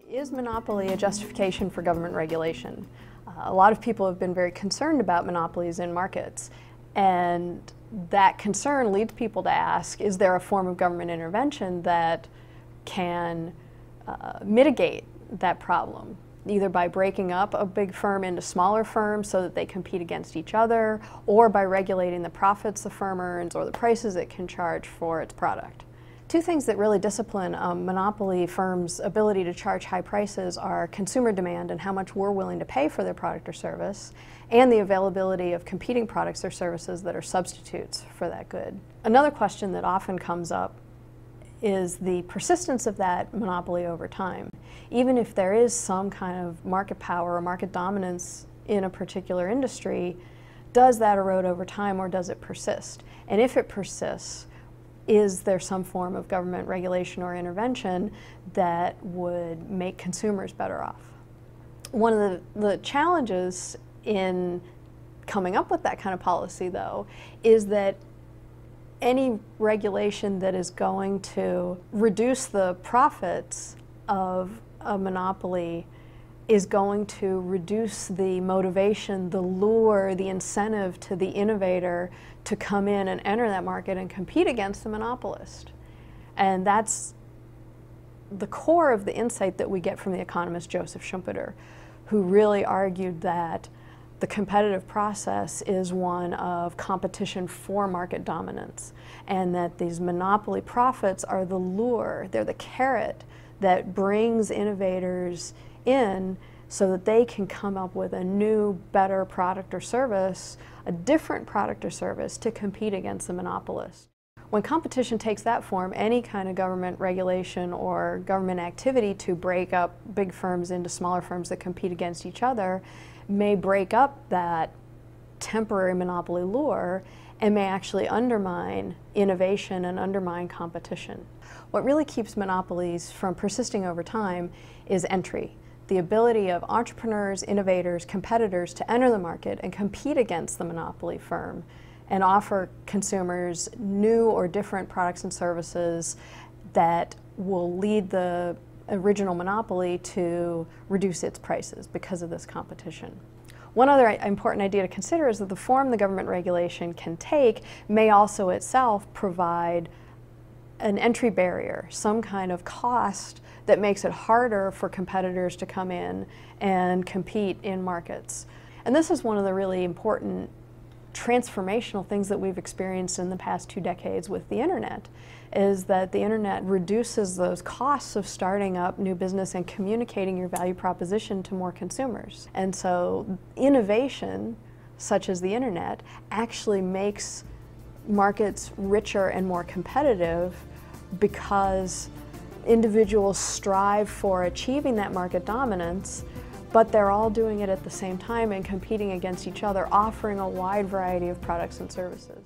Is monopoly a justification for government regulation? A lot of people have been very concerned about monopolies in markets, and that concern leads people to ask, is there a form of government intervention that can mitigate that problem, either by breaking up a big firm into smaller firms so that they compete against each other, or by regulating the profits the firm earns or the prices it can charge for its product. Two things that really discipline a monopoly firm's ability to charge high prices are consumer demand and how much we're willing to pay for their product or service, and the availability of competing products or services that are substitutes for that good. Another question that often comes up is the persistence of that monopoly over time. Even if there is some kind of market power or market dominance in a particular industry, does that erode over time or does it persist? And if it persists, is there some form of government regulation or intervention that would make consumers better off? One of the challenges in coming up with that kind of policy, though, is that any regulation that is going to reduce the profits of a monopoly is going to reduce the motivation, the lure, the incentive to the innovator to come in and enter that market and compete against the monopolist. And that's the core of the insight that we get from the economist Joseph Schumpeter, who really argued that the competitive process is one of competition for market dominance, and that these monopoly profits are the lure, they're the carrot that brings innovators in so that they can come up with a new, better product or service, a different product or service to compete against the monopolist. When competition takes that form, any kind of government regulation or government activity to break up big firms into smaller firms that compete against each other may break up that temporary monopoly lure and may actually undermine innovation and undermine competition. What really keeps monopolies from persisting over time is entry. The ability of entrepreneurs, innovators, competitors to enter the market and compete against the monopoly firm and offer consumers new or different products and services that will lead the original monopoly to reduce its prices because of this competition. One other important idea to consider is that the form the government regulation can take may also itself provide an entry barrier, some kind of cost that makes it harder for competitors to come in and compete in markets. And this is one of the really important transformational things that we've experienced in the past 2 decades with the internet, is that the internet reduces those costs of starting up new business and communicating your value proposition to more consumers. And so innovation, such as the internet, actually makes markets richer and more competitive because individuals strive for achieving that market dominance, but they're all doing it at the same time and competing against each other, offering a wide variety of products and services.